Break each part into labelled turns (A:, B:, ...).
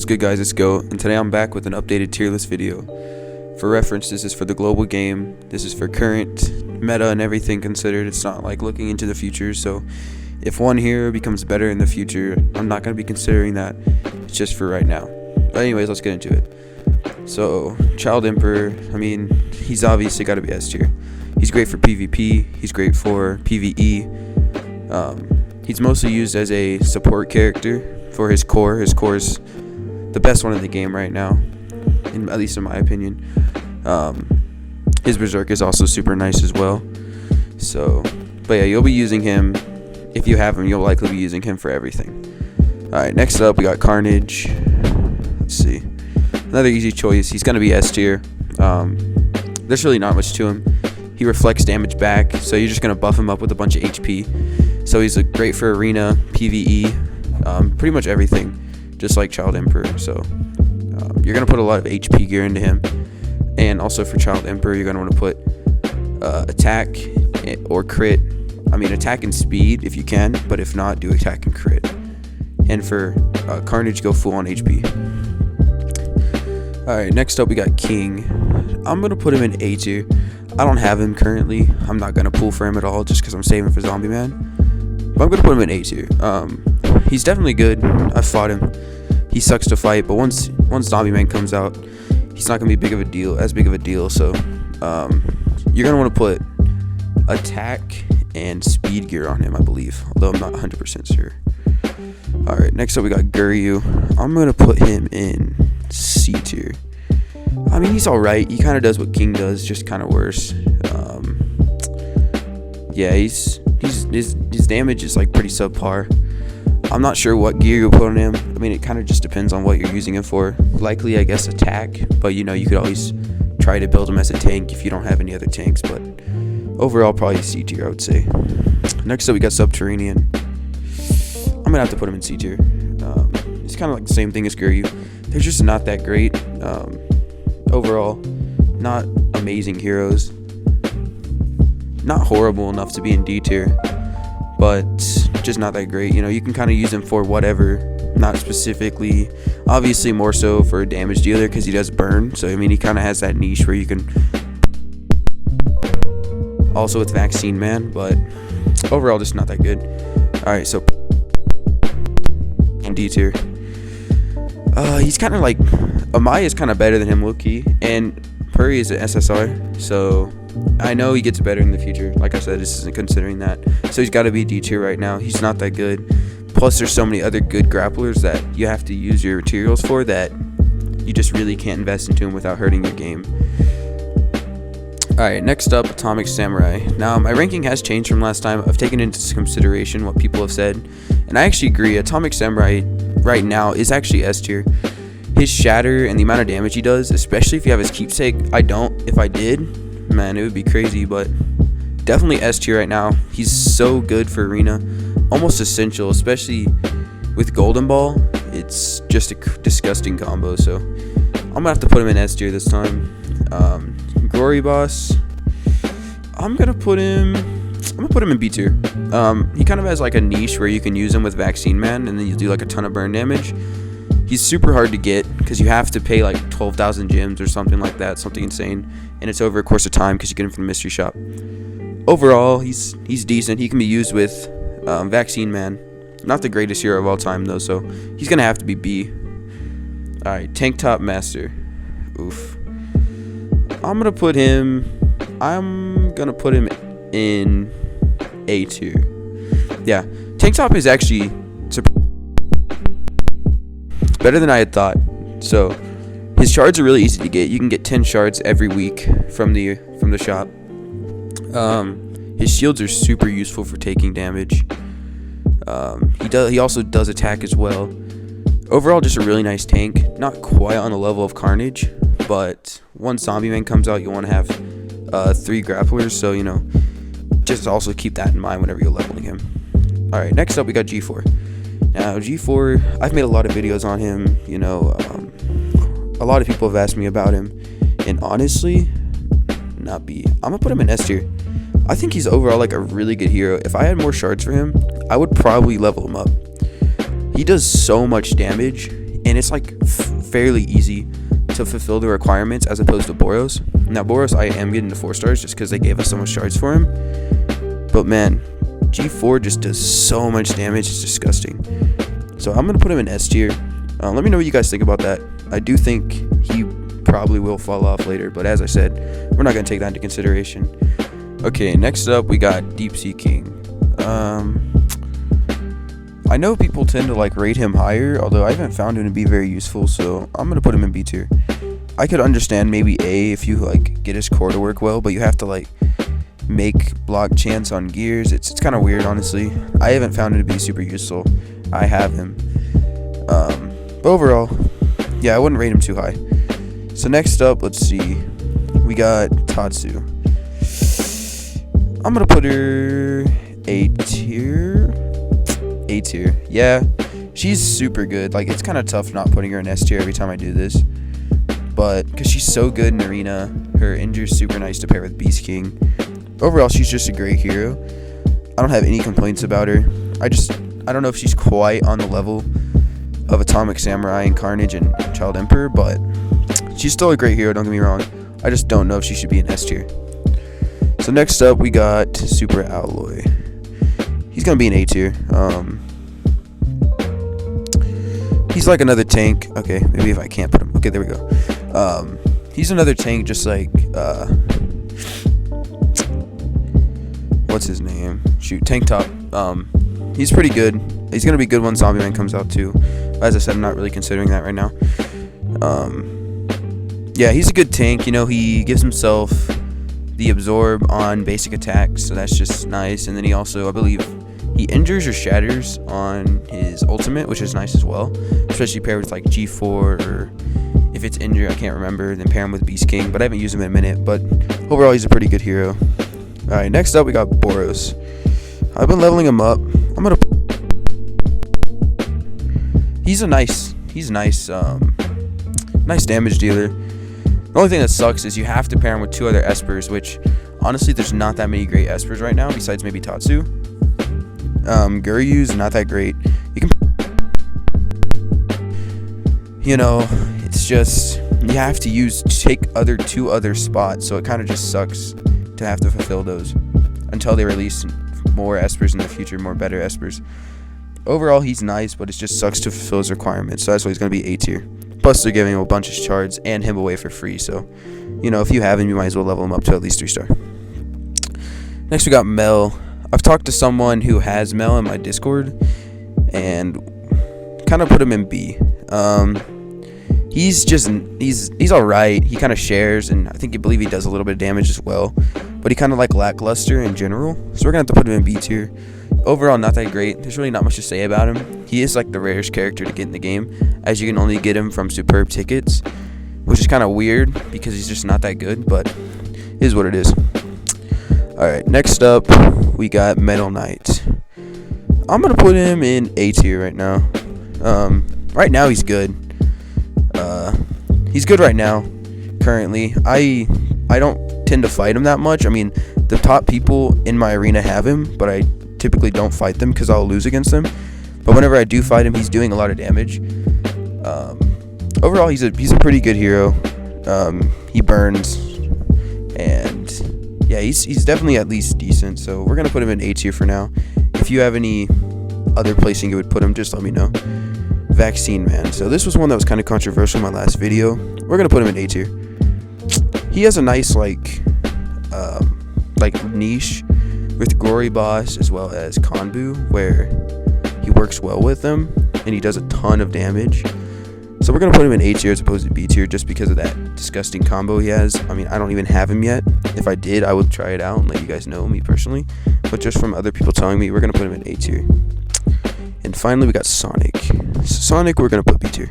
A: What's good, guys? It's Go, and today I'm back with an updated tier list video. For reference, this is for the global game, this is for current meta and everything considered. It's not like looking into the future, so if one hero becomes better in the future, I'm not going to be considering that. It's just for right now. But anyways, let's get into it. So, Child Emperor, I mean, he's obviously got to be S tier. He's great for PvP, he's great for PvE. He's mostly used as a support character for his core. His core is the best one in the game right now, at least in my opinion. His Berserk is also super nice as well. So, but yeah, you'll be using him. If you have him, you'll likely be using him for everything. Alright, next up we got Carnage. Let's see. Another easy choice. He's going to be S tier. There's really not much to him. He reflects damage back, so you're just going to buff him up with a bunch of HP. So he's great for arena, PvE, pretty much everything, just like Child Emperor. So you're going to put a lot of HP gear into him. And also for Child Emperor, you're going to want to put attack or crit. I mean, attack and speed if you can, but if not, do attack and crit. And for Carnage, go full on HP. Alright, next up we got King. I'm going to put him in A tier. I don't have him currently. I'm not going to pull for him at all just because I'm saving for Zombie Man. But I'm going to put him in A tier. He's definitely good. I've fought him. He sucks to fight, but once Zombie Man comes out, he's not going to be as big of a deal. So you're going to want to put attack and speed gear on him, I believe. Although I'm not 100% sure. Alright, next up we got Guryu. I'm going to put him in C tier. I mean, he's alright. He kind of does what King does, just kind of worse. Yeah, his damage is like pretty subpar. I'm not sure what gear you'll put on him. I mean, it kind of just depends on what you're using him for. Likely, I guess, attack. But, you know, you could always try to build him as a tank if you don't have any other tanks. But overall, probably C tier, I would say. Next up, we got Subterranean. I'm going to have to put him in C tier. It's kind of like the same thing as Guryu. They're just not that great. Overall, not amazing heroes. Not horrible enough to be in D tier, but just not that great. You know, you can kind of use him for whatever, not specifically. Obviously, more so for a damage dealer because he does burn. So, I mean, he kind of has that niche where you can. Also with Vaccine Man, but overall, just not that good. Alright, so in D tier. He's kind of like Amaya is kind of better than him, low-key, and Puri is an SSR, so I know he gets better in the future. Like I said, this isn't considering that, so he's got to be D tier right now. He's not that good. Plus, there's so many other good grapplers that you have to use your materials for that you just really can't invest into him without hurting your game. Alright, next up, Atomic Samurai. Now, my ranking has changed from last time. I've taken into consideration what people have said, and I actually agree. Atomic Samurai right now is actually S tier. His shatter and the amount of damage he does, especially if you have his keepsake. I don't. If I did, man, it would be crazy, but definitely S tier right now. He's so good for arena, almost essential, especially with Golden Ball. It's just a disgusting combo, so I'm gonna have to put him in S tier this time. Glory Boss, I'm gonna put him in B tier. He kind of has like a niche where you can use him with Vaccine Man and then you do like a ton of burn damage. He's super hard to get because you have to pay like 12,000 gems or something like that, something insane, and it's over a course of time because you get him from the mystery shop. Overall, he's decent. He can be used with Vaccine Man. Not the greatest hero of all time though, so he's gonna have to be B. Alright, Tank Top Master. Oof. I'm gonna put him in A tier. Yeah, Tank Top is actually better than I had thought. So his shards are really easy to get. You can get 10 shards every week from the shop. His shields are super useful for taking damage. He also does attack as well. Overall, just a really nice tank. Not quite on the level of Carnage, but once Zombie Man comes out, you'll want to have 3 grapplers. So, you know, just also keep that in mind whenever you're leveling him. Alright, next up we got G4. Now, G4, I've made a lot of videos on him. You know, a lot of people have asked me about him, and honestly, not B. I'm gonna put him in S tier. I think he's overall like a really good hero. If I had more shards for him, I would probably level him up. He does so much damage, and and it's like fairly easy to fulfill the requirements as opposed to Boros. Now Boros I am getting to 4 stars just because they gave us so much shards for him, but man, G4 just does so much damage, it's disgusting. So I'm gonna put him in S tier. Let me know what you guys think about that. I do think he probably will fall off later, but as I said, we're not gonna take that into consideration. Okay, next up we got Deep Sea King. I know people tend to like rate him higher, although I haven't found him to be very useful, so I'm gonna put him in B tier. I could understand maybe A if you like get his core to work well, but you have to like make block chance on gears. It's kind of weird, honestly. I haven't found him to be super useful. I have him. But overall, yeah, I wouldn't rate him too high. So next up, let's see. We got Tatsu. I'm gonna put her A tier. A tier. Yeah, she's super good. Like, it's kind of tough not putting her in S tier every time I do this, but because she's so good in arena, her injure's super nice to pair with Beast King. Overall, she's just a great hero. I don't have any complaints about her. I don't know if she's quite on the level of Atomic Samurai and Carnage and Child Emperor, but she's still a great hero, don't get me wrong. I just don't know if she should be in S tier. So next up, we got Super Alloy. He's gonna be an A tier. He's like another tank. Okay, maybe if I can't put him. Okay, there we go. He's another tank, just like what's his name? Shoot, Tank Top. He's pretty good. He's gonna be good when Zombie Man comes out too. As I said, I'm not really considering that right now. Yeah, he's a good tank. You know, he gives himself the absorb on basic attacks, so that's just nice. And then he also, I believe, he injures or shatters on his ultimate, which is nice as well, especially paired with like G4, or if it's injured, I can't remember, then pair him with Beast King, but I haven't used him in a minute. But overall, he's a pretty good hero. Alright, next up we got Boros. I've been leveling him up. He's nice damage dealer. The only thing that sucks is you have to pair him with 2 other Espers, which honestly there's not that many great Espers right now besides maybe Tatsu. Guryu's not that great. You can, you know, it's just you have to take 2 other spots, so it kind of just sucks to have to fulfill those until they release more Espers in the future, more better Espers. Overall, he's nice, but it just sucks to fulfill his requirements, so that's why he's going to be A tier. Plus, they're giving him a bunch of shards and him away for free, so, you know, if you have him, you might as well level him up to at least 3 star. Next, we got Mel. I've talked to someone who has Mel in my Discord, and kind of put him in B. He's alright. He kind of shares, and I believe he does a little bit of damage as well, but he kind of like lackluster in general, so we're going to have to put him in B tier. Overall, not that great. There's really not much to say about him. He is like the rarest character to get in the game, as you can only get him from superb tickets, which is kind of weird because he's just not that good, but it is what it is. Alright, next up we got Metal Knight. I'm gonna put him in A tier right now. Right now he's good. He's good right now. Currently, I don't tend to fight him that much. I mean, the top people in my arena have him, but I typically don't fight them because I'll lose against them. But whenever I do fight him, he's doing a lot of damage. Overall, he's a pretty good hero. He burns, and yeah, he's definitely at least decent. So we're gonna put him in A tier for now. If you have any other placing you would put him, just let me know. Vaccine Man. So this was one that was kind of controversial in my last video. We're gonna put him in A tier. He has a nice like niche with Glory Boss as well as Kanbu, where he works well with them and he does a ton of damage. So we're gonna put him in A tier as opposed to B tier just because of that disgusting combo he has. I mean, I don't even have him yet. If I did, I would try it out and let you guys know, me personally. But just from other people telling me, we're gonna put him in A tier. And finally, we got Sonic. Sonic, we're gonna put B tier.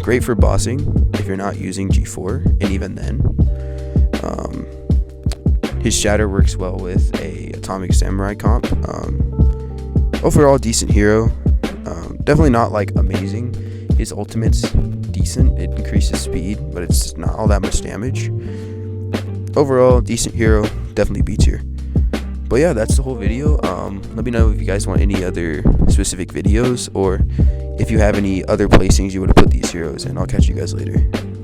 A: Great for bossing if you're not using G4, and even then, his shatter works well with a Atomic Samurai comp. Overall, decent hero. Definitely not like amazing. His ultimate's decent. It increases speed, but it's not all that much damage. Overall, decent hero. Definitely B tier. But yeah, that's the whole video. Let me know if you guys want any other specific videos, or if you have any other placings you would have put these heroes in. I'll catch you guys later.